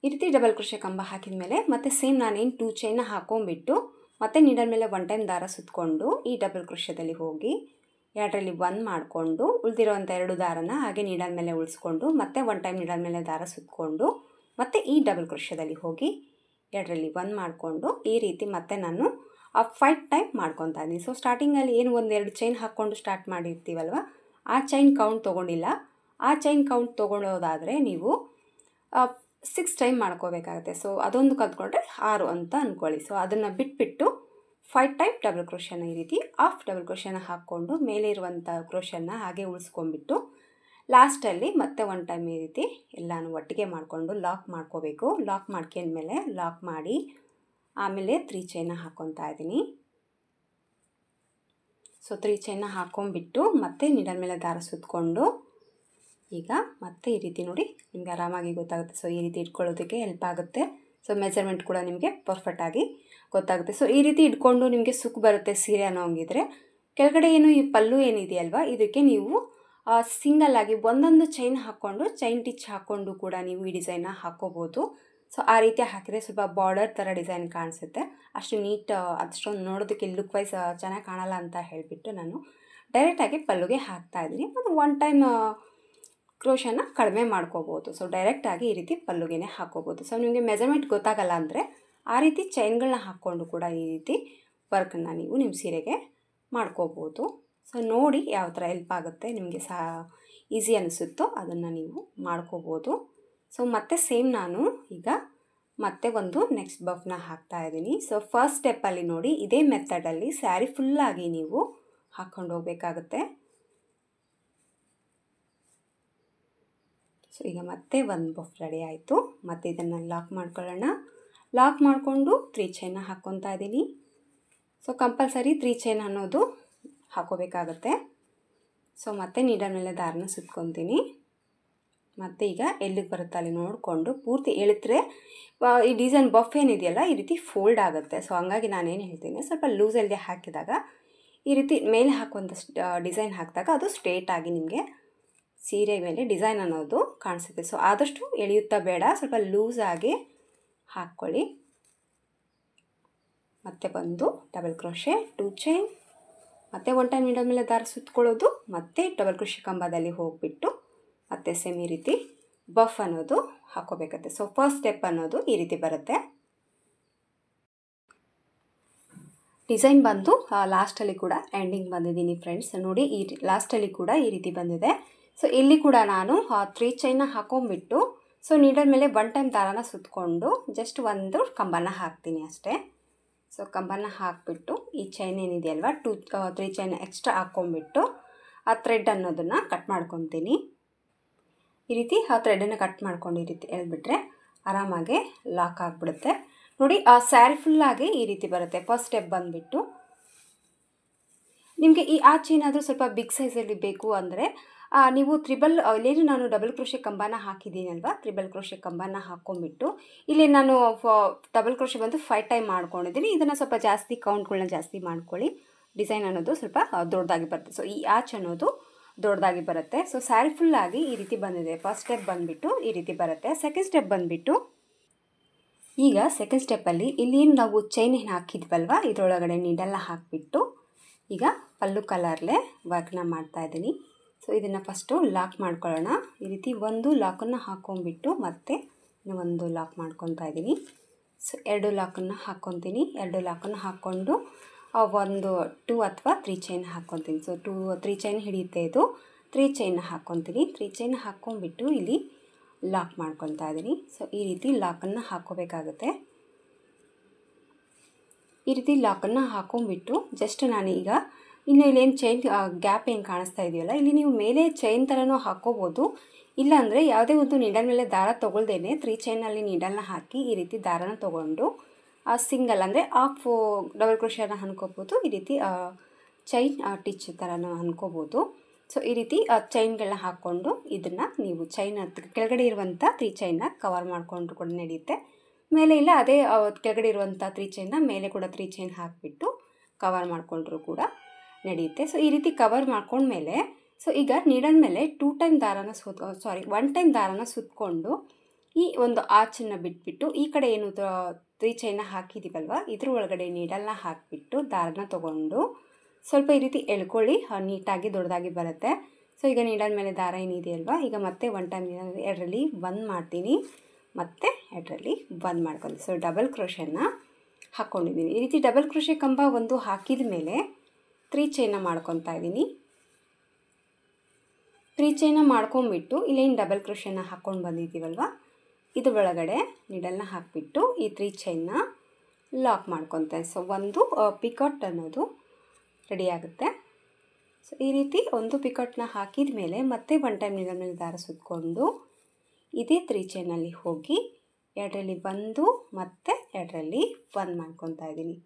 S1: ಈ ರೀತಿ ಡಬಲ್ ಕ್ರೋಶೆ ಕಂಬ ಹಾಕಿದ ಮೇಲೆ ಮತ್ತೆ ಸೇಮ್ ನಾನೇನು 2 ಚೈನ್ನ ಹಾಕೊಂಡ್ಬಿಟ್ಟು ಮತ್ತೆ ನೀಡಲ್ ಮೇಲೆ 1 ಟೈಮ್ ದಾರ ಸುತ್ತಕೊಂಡು ಈ ಡಬಲ್ ಕ್ರೋಶೆದಲ್ಲಿ ಹೋಗಿ 2ರಲ್ಲಿ 1 ಮಾಡಿಕೊಂಡು ಉಳಿದಿರೋವಂಥ 2 ದಾರನ ಹಾಗೆ ನೀಡಲ್ ಮೇಲೆ ಉಳಿಸ್ಕೊಂಡು ಮತ್ತೆ 1 ಟೈಮ್ ನೀಡಲ್ ಮೇಲೆ ದಾರ ಸುತ್ತಕೊಂಡು ಮತ್ತೆ ಈ ಡಬಲ್ ಕ್ರೋಶೆದಲ್ಲಿ ಹೋಗಿ 2ರಲ್ಲಿ 1 ಮಾಡಿಕೊಂಡು ಈ ರೀತಿ ಮತ್ತೆ ನಾನು 5 ಟೈಮ್ ಮಾಡ್ಕೊತಾ ಇದ್ದೀನಿ. ಸೊ ಸ್ಟಾರ್ಟಿಂಗಲ್ಲಿ ಏನು 1-2 ಚೈನ್ ಹಾಕ್ಕೊಂಡು ಸ್ಟಾರ್ಟ್ ಮಾಡಿರ್ತೀವಲ್ವ, ಆ ಚೈನ್ ಕೌಂಟ್ ತೊಗೊಂಡಿಲ್ಲ. ಆ ಚೈನ್ ಕೌಂಟ್ ತೊಗೊಳೋದಾದರೆ ನೀವು 6 ಟೈಮ್ ಮಾಡ್ಕೋಬೇಕಾಗುತ್ತೆ. ಸೊ ಅದೊಂದು ಕಲ್ತ್ಕೊಂಡ್ರೆ 6 ಅಂತ ಅಂದ್ಕೊಳ್ಳಿ. ಸೊ ಅದನ್ನು ಬಿಟ್ಬಿಟ್ಟು 5 ಟೈಮ್ ಡಬಲ್ ಕ್ರೋಶನ ಈ ರೀತಿ ಹಾಫ್ ಡಬಲ್ ಕ್ರೋಶನ ಹಾಕ್ಕೊಂಡು ಮೇಲೆ ಇರುವಂಥ ಕ್ರೋಶನ ಹಾಗೆ ಉಳಿಸ್ಕೊಂಡ್ಬಿಟ್ಟು ಲಾಸ್ಟಲ್ಲಿ ಮತ್ತೆ 1 ಟೈಮ್ ಈ ರೀತಿ ಎಲ್ಲನೂ ಒಟ್ಟಿಗೆ ಮಾಡಿಕೊಂಡು ಲಾಕ್ ಮಾಡ್ಕೋಬೇಕು. ಲಾಕ್ ಮಾಡ್ಕೊಂಡ್ಮೇಲೆ ಲಾಕ್ ಮಾಡಿ ಆಮೇಲೆ 3 ಚೈನ ಹಾಕ್ಕೊತಾ ಇದ್ದೀನಿ. ಸೊ 3 ಚೈನ ಹಾಕ್ಕೊಂಬಿಟ್ಟು ಮತ್ತೆ ನೀಡಲ್ ಮೇಲೆ ದಾರ ಸುತ್ತಕೊಂಡು ಈಗ ಮತ್ತೆ ಈ ರೀತಿ ನೋಡಿ ನಿಮಗೆ ಆರಾಮಾಗಿ ಗೊತ್ತಾಗುತ್ತೆ. ಸೊ ಈ ರೀತಿ ಇಟ್ಕೊಳ್ಳೋದಕ್ಕೆ ಹೆಲ್ಪ್ ಆಗುತ್ತೆ. ಸೊ ಮೆಜರ್ಮೆಂಟ್ ಕೂಡ ನಿಮಗೆ ಪರ್ಫೆಕ್ಟಾಗಿ ಗೊತ್ತಾಗುತ್ತೆ. ಸೊ ಈ ರೀತಿ ಇಟ್ಕೊಂಡು ನಿಮಗೆ ಸುಕ್ ಬರುತ್ತೆ ಸೀರೆ ಅನ್ನೋ ಹಂಗಿದ್ರೆ ಕೆಳಗಡೆ ಏನು ಈ ಪಲ್ಲು ಏನಿದೆಯಲ್ವಾ, ಇದಕ್ಕೆ ನೀವು ಸಿಂಗಲ್ಲಾಗಿ ಒಂದೊಂದು ಚೈನ್ ಹಾಕ್ಕೊಂಡು ಚೈನ್ ಟಿಚ್ ಹಾಕ್ಕೊಂಡು ಕೂಡ ನೀವು ಈ ಡಿಸೈನ್ನ ಹಾಕ್ಕೋಬೋದು. ಸೊ ಆ ರೀತಿ ಹಾಕಿದರೆ ಸ್ವಲ್ಪ ಬಾರ್ಡರ್ ಥರ ಡಿಸೈನ್ ಕಾಣಿಸುತ್ತೆ. ಅಷ್ಟು ನೀಟ್ ಅಷ್ಟೊಂದು ನೋಡೋದಕ್ಕೆ ಲುಕ್ ವೈಸ್ ಚೆನ್ನಾಗಿ ಕಾಣಲ್ಲ ಅಂತ ಹೇಳಿಬಿಟ್ಟು ನಾನು ಡೈರೆಕ್ಟಾಗಿ ಪಲ್ಲುಗೆ ಹಾಕ್ತಾಯಿದ್ದೀನಿ. ಮತ್ತು 1 ಟೈಮ್ ಕ್ರೋಶನ ಕಡಿಮೆ ಮಾಡ್ಕೋಬೋದು. ಸೊ ಡೈರೆಕ್ಟಾಗಿ ಈ ರೀತಿ ಪಲ್ಲುಗೆ ಹಾಕ್ಕೋಬೋದು. ಸೊ ನಿಮಗೆ ಮೆಜರ್ಮೆಂಟ್ ಗೊತ್ತಾಗಲ್ಲ ಅಂದರೆ ಆ ರೀತಿ ಚೈನ್ಗಳನ್ನ ಹಾಕ್ಕೊಂಡು ಕೂಡ ಈ ರೀತಿ ವರ್ಕನ್ನು ನೀವು ನಿಮ್ಮ ಸೀರೆಗೆ ಮಾಡ್ಕೋಬೋದು. ಸೊ ನೋಡಿ ಯಾವ ಥರ ಹೆಲ್ಪ್ ಆಗುತ್ತೆ, ನಿಮಗೆ ಈಸಿ ಅನಿಸುತ್ತೋ ಅದನ್ನು ನೀವು ಮಾಡ್ಕೋಬೋದು. ಸೊ ಮತ್ತೆ ಸೇಮ್ ನಾನು ಈಗ ಮತ್ತೆ ಒಂದು ನೆಕ್ಸ್ಟ್ ಬಫ್ನ ಹಾಕ್ತಾಯಿದ್ದೀನಿ. ಸೊ ಫಸ್ಟ್ ಸ್ಟೆಪ್ಪಲ್ಲಿ ನೋಡಿ ಇದೇ ಮೆಥಡಲ್ಲಿ ಸ್ಯಾರಿ ಫುಲ್ಲಾಗಿ ನೀವು ಹಾಕ್ಕೊಂಡು ಹೋಗಬೇಕಾಗುತ್ತೆ. ಸೊ ಈಗ ಮತ್ತೆ ಒಂದು ಬಫ್ ರೆಡಿ ಆಯಿತು. ಮತ್ತು ಇದನ್ನು ಲಾಕ್ ಮಾಡ್ಕೊಳ್ಳೋಣ. ಲಾಕ್ ಮಾಡಿಕೊಂಡು 3 ಚೈನ ಹಾಕ್ಕೊತಾ ಇದ್ದೀನಿ. ಸೊ ಕಂಪಲ್ಸರಿ 3 ಚೈನ್ ಅನ್ನೋದು ಹಾಕೋಬೇಕಾಗತ್ತೆ. ಸೊ ಮತ್ತೆ ನೀಡಲ್ ಮೇಲೆ ದಾರನ ಸುತ್ಕೊತೀನಿ. ಮತ್ತು ಈಗ ಎಲ್ಲಿಗೆ ಬರುತ್ತೆ ಅಲ್ಲಿ ನೋಡಿಕೊಂಡು ಪೂರ್ತಿ ಎಳಿದ್ರೆ ಈ ಡಿಸೈನ್ ಬಫ್ ಏನಿದೆಯಲ್ಲ ಈ ರೀತಿ ಫೋಲ್ಡ್ ಆಗುತ್ತೆ. ಸೊ ಹಂಗಾಗಿ ನಾನೇನು ಹೇಳ್ತೀನಿ, ಸ್ವಲ್ಪ ಲೂಸಲ್ಲಿ ಹಾಕಿದಾಗ ಈ ರೀತಿ ಮೇಲೆ ಹಾಕುವಂಥ ಡಿಸೈನ್ ಹಾಕಿದಾಗ ಅದು ಸ್ಟ್ರೇಟಾಗಿ ನಿಮಗೆ ಸೀರೆ ಮೇಲೆ ಡಿಸೈನ್ ಅನ್ನೋದು ಕಾಣಿಸುತ್ತೆ. ಸೊ ಆದಷ್ಟು ಎಳೆಯುತ್ತಾ ಬೇಡ, ಸ್ವಲ್ಪ ಲೂಸಾಗಿ ಹಾಕ್ಕೊಳ್ಳಿ. ಮತ್ತೆ ಬಂದು ಡಬಲ್ ಕ್ರೋಶೆ 2 ಚೈನ್ ಮತ್ತು 1 ಟೈಮ್ ನೀಡಲ್ ಮೇಲೆ ದಾರ ಸುತ್ತಕೊಳ್ಳೋದು, ಮತ್ತು ಡಬಲ್ ಕ್ರೋಶೆ ಕಂಬದಲ್ಲಿ ಹೋಗಿಬಿಟ್ಟು ಮತ್ತೆ ಸೇಮ್ ಈ ರೀತಿ ಬಫ್ ಅನ್ನೋದು ಹಾಕೋಬೇಕತ್ತೆ. ಸೊ ಫಸ್ಟ್ ಸ್ಟೆಪ್ ಅನ್ನೋದು ಈ ರೀತಿ ಬರುತ್ತೆ. ಡಿಸೈನ್ ಬಂದು ಲಾಸ್ಟಲ್ಲಿ ಕೂಡ ಎಂಡಿಂಗ್ ಬಂದಿದ್ದೀನಿ ಫ್ರೆಂಡ್ಸ್. ನೋಡಿ ಈ ಲಾಸ್ಟಲ್ಲಿ ಕೂಡ ಈ ರೀತಿ ಬಂದಿದೆ. ಸೊ ಇಲ್ಲಿ ಕೂಡ ನಾನು 3 ಚೈನ ಹಾಕೊಂಡ್ಬಿಟ್ಟು ಸೊ ನೀಡಲ್ ಮೇಲೆ 1 ಟೈಮ್ ದಾರನ ಸುತ್ತಕೊಂಡು ಜಸ್ಟ್ ಒಂದು ಕಂಬನ ಹಾಕ್ತೀನಿ ಅಷ್ಟೇ. ಸೊ ಕಂಬನ ಹಾಕಿಬಿಟ್ಟು ಈ ಚೈನ್ ಏನಿದೆಯಲ್ವ 3 ಚೈನ್ ಎಕ್ಸ್ಟ್ರಾ ಹಾಕ್ಕೊಂಬಿಟ್ಟು ಆ ಥ್ರೆಡ್ ಅನ್ನೋದನ್ನು ಕಟ್ ಮಾಡ್ಕೊತೀನಿ. ಈ ರೀತಿ ಆ ಥ್ರೆಡನ್ನು ಕಟ್ ಮಾಡ್ಕೊಂಡು ಈ ರೀತಿ ಎಳ್ಬಿಟ್ರೆ ಆರಾಮಾಗಿ ಲಾಕ್ ಆಗಿಬಿಡುತ್ತೆ. ನೋಡಿ ಆ ಸ್ಯಾರಿ ಫುಲ್ಲಾಗಿ ಈ ರೀತಿ ಬರುತ್ತೆ. ಫಸ್ಟ್ ಸ್ಟೆಪ್ ಬಂದುಬಿಟ್ಟು ನಿಮಗೆ ಆ ಚೈನ್ ಆದರೂ ಸ್ವಲ್ಪ ಬಿಗ್ ಸೈಜಲ್ಲಿ ಬೇಕು ಅಂದರೆ ನೀವು ಇಲ್ಲೇನು ನಾನು ಡಬಲ್ ಕ್ರೋಶೆ ಕಂಬನ ಹಾಕಿದ್ದೀನಲ್ವ, ತ್ರಿಬಲ್ ಕ್ರೋಶೆ ಕಂಬನ ಹಾಕ್ಕೊಂಬಿಟ್ಟು ಇಲ್ಲಿ ನಾನು ಡಬಲ್ ಕ್ರೋಶೆ ಬಂದು 5 ಟೈಮ್ ಮಾಡ್ಕೊಂಡಿದ್ದೀನಿ. ಇದನ್ನು ಸ್ವಲ್ಪ ಜಾಸ್ತಿ ಕೌಂಟ್ಗಳನ್ನ ಜಾಸ್ತಿ ಮಾಡ್ಕೊಳ್ಳಿ. ಡಿಸೈನ್ ಅನ್ನೋದು ಸ್ವಲ್ಪ ದೊಡ್ಡದಾಗಿ ಬರುತ್ತೆ. ಸೊ ಈ ಆಚ್ ಅನ್ನೋದು ದೊಡ್ಡದಾಗಿ ಬರುತ್ತೆ. ಸೊ ಸ್ಯಾರಿ ಫುಲ್ಲಾಗಿ ಈ ರೀತಿ ಬಂದಿದೆ. ಫಸ್ಟ್ ಸ್ಟೆಪ್ ಬಂದುಬಿಟ್ಟು ಈ ರೀತಿ ಬರುತ್ತೆ. ಸೆಕೆಂಡ್ ಸ್ಟೆಪ್ ಬಂದುಬಿಟ್ಟು ಈಗ ಸೆಕೆಂಡ್ ಸ್ಟೆಪ್ಪಲ್ಲಿ ಇಲ್ಲೇನು ನಾವು ಚೈನ್ ಹಾಕಿದ್ವಲ್ವ ಇದರೊಳಗಡೆ ನೀಡಲ್ನ ಹಾಕಿಬಿಟ್ಟು ಈಗ ಪಲ್ಲು ಕಲರ್ಲೆ ವರ್ಕ್ನ ಮಾಡ್ತಾಯಿದ್ದೀನಿ. ಸೊ ಇದನ್ನು ಫಸ್ಟು ಲಾಕ್ ಮಾಡ್ಕೊಳ್ಳೋಣ. ಈ ರೀತಿ ಒಂದು ಲಾಕನ್ನು ಹಾಕ್ಕೊಂಬಿಟ್ಟು ಮತ್ತೆ ಒಂದು ಲಾಕ್ ಮಾಡ್ಕೊತಾ ಇದ್ದೀನಿ. ಸೊ 2 ಲಾಕನ್ನು ಹಾಕ್ಕೊತೀನಿ. 2 ಲಾಕನ್ನು ಹಾಕ್ಕೊಂಡು ಒಂದು 2 ಅಥವಾ 3 ಚೈನ್ ಹಾಕ್ಕೊತೀನಿ. ಸೊ 3 ಚೈನ್ ಹಿಡಿಯುತ್ತೆ ಇದು. 3 ಚೈನ್ ಹಾಕ್ಕೊತೀನಿ. 3 ಚೈನ್ ಹಾಕ್ಕೊಂಬಿಟ್ಟು ಇಲ್ಲಿ ಲಾಕ್ ಮಾಡ್ಕೊತಾ ಇದ್ದೀನಿ. ಸೊ ಈ ರೀತಿ ಲಾಕನ್ನು ಹಾಕ್ಕೋಬೇಕಾಗುತ್ತೆ. ಈ ರೀತಿ ಲಾಕನ್ನು ಹಾಕ್ಕೊಂಬಿಟ್ಟು ಜಸ್ಟ್ ನಾನೀಗ ಇನ್ನು ಇಲ್ಲೇನು ಚೈನ್ ಗ್ಯಾಪ್ ಏನು ಕಾಣಿಸ್ತಾ ಇದೆಯಲ್ಲ ಇಲ್ಲಿ ನೀವು ಮೇಲೆ ಚೈನ್ ಥರನೂ ಹಾಕ್ಕೋಬೋದು. ಇಲ್ಲಾಂದರೆ ಯಾವುದೇ ಒಂದು ನೀಡಲ್ ಮೇಲೆ ದಾರ ತೊಗೊಳ್ದೇನೆ 3 ಚೈನಲ್ಲಿ ನೀಡಲ್ನ ಹಾಕಿ ಈ ರೀತಿ ದಾರನ ತೊಗೊಂಡು ಸಿಂಗಲ್ ಅಂದರೆ ಹಾಫ್ ಡಬಲ್ ಕ್ರೋಶನ ಅನ್ಕೋಬೋದು. ಈ ರೀತಿ ಚೈನ್ ಟಿಚ್ ಥರನೂ ಅನ್ಕೋಬೋದು. ಸೊ ಈ ರೀತಿ ಚೈನ್ಗಳನ್ನ ಹಾಕ್ಕೊಂಡು ಇದನ್ನು ನೀವು ಚೈನ್ ಕೆಳಗಡೆ ಇರುವಂಥ 3 ಚೈನ್ನ ಕವರ್ ಮಾಡಿಕೊಂಡು ಕೂಡ ನಡೆಯುತ್ತೆ. ಮೇಲೆ ಇಲ್ಲ ಅದೇ ಕೆಳಗಡೆ ಇರುವಂಥ 3 ಚೈನ್ನ ಮೇಲೆ ಕೂಡ 3 ಚೈನ್ ಹಾಕಿಬಿಟ್ಟು ಕವರ್ ಮಾಡಿಕೊಂಡ್ರೂ ಕೂಡ ನಡೆಯುತ್ತೆ. ಸೊ ಈ ರೀತಿ ಕವರ್ ಮಾಡ್ಕೊಂಡ್ಮೇಲೆ ಸೊ ಈಗ ನೀಡಲ್ ಮೇಲೆ 2 ಟೈಮ್ ದಾರಾನ ಸಾರಿ 1 ಟೈಮ್ ದಾರಾನ ಸುತ್ತಕೊಂಡು ಈ ಒಂದು ಆಚನ್ನು ಬಿಟ್ಬಿಟ್ಟು ಈ ಕಡೆ ಏನು 3 ಚೈನ್ನ ಹಾಕಿದ್ದೀವಲ್ವ ಇದ್ರ ಒಳಗಡೆ ನೀಡಲ್ನ ಹಾಕಿಬಿಟ್ಟು ದಾರನ ತೊಗೊಂಡು ಸ್ವಲ್ಪ ಈ ರೀತಿ ಎಳ್ಕೊಳ್ಳಿ, ನೀಟಾಗಿ ದೊಡ್ಡದಾಗಿ ಬರುತ್ತೆ. ಸೊ ಈಗ ನೀಡಲ್ ಮೇಲೆ ದಾರ ಏನಿದೆಯಲ್ವ, ಈಗ ಮತ್ತೆ 1 ಟೈಮ್ ಎರಡರಲ್ಲಿ 1 ಮಾಡ್ತೀನಿ, ಮತ್ತು ಎರಡರಲ್ಲಿ 1 ಮಾಡ್ಕೊಂಡು ಸೊ ಡಬಲ್ ಕ್ರೋಶೆನ ಹಾಕ್ಕೊಂಡಿದ್ದೀನಿ. ಈ ರೀತಿ ಡಬಲ್ ಕ್ರೋಶೆ ಕಂಬ ಒಂದು ಹಾಕಿದ ಮೇಲೆ 3 ಚೈನ್ನ ಮಾಡ್ಕೊತಾ ಇದ್ದೀನಿ. 3 ಚೈನ್ನ ಮಾಡ್ಕೊಂಬಿಟ್ಟು ಇಲ್ಲೇನು ಡಬಲ್ ಕ್ರೋಶೆನ ಹಾಕ್ಕೊಂಡು ಬಂದಿದ್ದೀವಲ್ವ ಇದ್ರ ಒಳಗಡೆ ನೀಡಲ್ನ ಹಾಕಿಬಿಟ್ಟು ಈ 3 ಚೈನ್ನ ಲಾಕ್ ಮಾಡ್ಕೊತೇನೆ. ಸೊ ಒಂದು ಪಿಕಾಟ್ ಅನ್ನೋದು ರೆಡಿ ಆಗುತ್ತೆ. ಸೊ ಈ ರೀತಿ ಒಂದು ಪಿಕಾಟ್ನ ಹಾಕಿದ ಮೇಲೆ ಮತ್ತೆ 1 ಟೈಮ್ ನೀಡಲ್ ಮೇಲೆ ದಾರ ಸುತ್ತಕೊಂಡು ಇದೇ 3 ಚೈನಲ್ಲಿ ಹೋಗಿ ಎರಡರಲ್ಲಿ 1 ಮತ್ತು ಎರಡರಲ್ಲಿ 1 ಮಾಡ್ಕೊತಾ ಇದ್ದೀನಿ.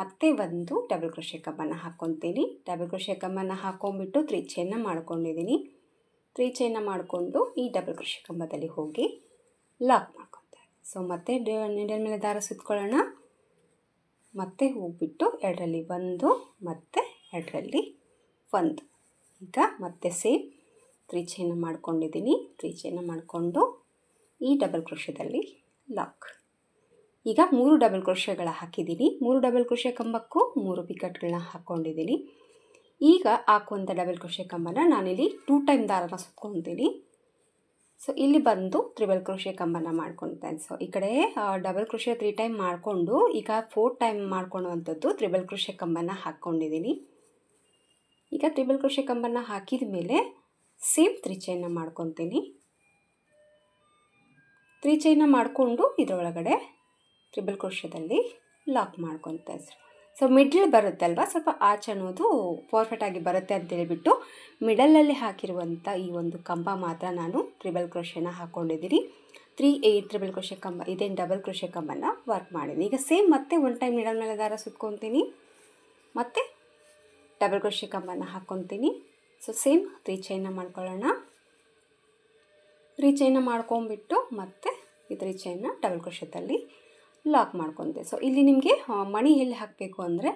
S1: ಮತ್ತೆ ಒಂದು ಡಬಲ್ ಕ್ರೋಶೆ ಕಂಬನ ಹಾಕ್ಕೊತೀನಿ. ಡಬಲ್ ಕ್ರೋಶೆ ಕಂಬನ ಹಾಕ್ಕೊಂಬಿಟ್ಟು 3 ಚೈನ್ನ ಮಾಡ್ಕೊಂಡಿದ್ದೀನಿ. 3 ಚೈನ್ನ ಮಾಡಿಕೊಂಡು ಈ ಡಬಲ್ ಕ್ರೋಶೆ ಕಂಬದಲ್ಲಿ ಹೋಗಿ ಲಾಕ್ ಮಾಡ್ಕೊತಾ ಇದ್ದೀನಿ. ಸೊ ಮತ್ತೆ ನೀಡಲ್ ಮೇಲೆ ದಾರ ಸುತ್ಕೊಳ್ಳೋಣ, ಮತ್ತೆ ಹೋಗ್ಬಿಟ್ಟು ಎರಡರಲ್ಲಿ 1 ಮತ್ತು ಎರಡರಲ್ಲಿ 1. ಈಗ ಮತ್ತೆ ಸೇಮ್ 3 ಚೈನ್ನ ಮಾಡ್ಕೊಂಡಿದ್ದೀನಿ. 3 ಚೈನ್ನ ಮಾಡಿಕೊಂಡು ಈ ಡಬಲ್ ಕ್ರೋಶೆದಲ್ಲಿ ಲಾಕ್. ಈಗ 3 ಡಬಲ್ ಕ್ರೋಶೆಗಳ ಹಾಕಿದ್ದೀನಿ. 3 ಡಬಲ್ ಕ್ರೋಶೆ ಕಂಬಕ್ಕೂ 3 ಪಿಕಟ್ಗಳನ್ನ ಹಾಕ್ಕೊಂಡಿದ್ದೀನಿ. ಈಗ ಹಾಕುವಂಥ ಡಬಲ್ ಕ್ರೋಶೆ ಕಂಬನ ನಾನಿಲ್ಲಿ 2 ಟೈಮ್ ದಾರನ ಸುತ್ಕೊತೀನಿ. ಸೊ ಇಲ್ಲಿ ಬಂದು ತ್ರಿಬಲ್ ಕ್ರೋಶೆ ಕಂಬನ ಮಾಡ್ಕೊಳ್ತೇನೆ. ಸೊ ಈ ಕಡೆ ಡಬಲ್ ಕ್ರೋಶೆ 3 ಟೈಮ್ ಮಾಡಿಕೊಂಡು ಈಗ 4 ಟೈಮ್ ಮಾಡ್ಕೊಳ್ಳುವಂಥದ್ದು ತ್ರಿಬಲ್ ಕ್ರೋಶೆ ಕಂಬನ ಹಾಕ್ಕೊಂಡಿದ್ದೀನಿ. ಈಗ ತ್ರಿಬಲ್ ಕ್ರೋಶೆ ಕಂಬನ ಹಾಕಿದ ಮೇಲೆ ಸೇಮ್ 3 ಚೈನ್ನ ಮಾಡ್ಕೊತೀನಿ. 3 ಚೈನ್ನ ಮಾಡಿಕೊಂಡು ಇದರೊಳಗಡೆ ತ್ರಿಬಲ್ ಕ್ರೋಶೆದಲ್ಲಿ ಲಾಕ್ ಮಾಡ್ಕೊತಾ ಇದ್ದೀನಿ. ಸೊ ಮಿಡ್ಲ್ ಬರುತ್ತೆ ಅಲ್ವಾ, ಸ್ವಲ್ಪ ಆಚೆ ಅನ್ನೋದು ಪರ್ಫೆಕ್ಟಾಗಿ ಬರುತ್ತೆ ಅಂತ ಹೇಳಿಬಿಟ್ಟು ಮಿಡಲಲ್ಲಿ ಹಾಕಿರುವಂಥ ಈ ಒಂದು ಕಂಬ ಮಾತ್ರ ನಾನು ತ್ರಿಬಲ್ ಕ್ರೋಶೆನ ಹಾಕ್ಕೊಂಡಿದ್ದೀನಿ. 3 ತ್ರಿಬಲ್ ಕ್ರೋಶೆ ಕಂಬ ಇದೇನು ಡಬಲ್ ಕ್ರೋಶೆ ಕಂಬನ ವರ್ಕ್ ಮಾಡಿದ್ದೀನಿ. ಈಗ ಸೇಮ್ ಮತ್ತೆ 1 ಟೈಮ್ ನೀಡಲ್ ಮೇಲೆ ದಾರ ಸುತ್ಕೊತೀನಿ, ಮತ್ತು ಡಬಲ್ ಕ್ರೋಶೆ ಕಂಬನ ಹಾಕ್ಕೊತೀನಿ. ಸೊ ಸೇಮ್ 3 ಚೈನ್ನ ಮಾಡ್ಕೊಳ್ಳೋಣ. 3 ಚೈನ್ನ ಮಾಡ್ಕೊಂಬಿಟ್ಟು ಮತ್ತೆ ಈ 3 ಚೈನ್ನ ಡಬಲ್ ಕ್ರೋಶೆದಲ್ಲಿ ಲಾಕ್ ಮಾಡ್ಕೊತೆ. ಸೊ ಇಲ್ಲಿ ನಿಮಗೆ ಮಣಿ ಎಲ್ಲಿ ಹಾಕಬೇಕು ಅಂದರೆ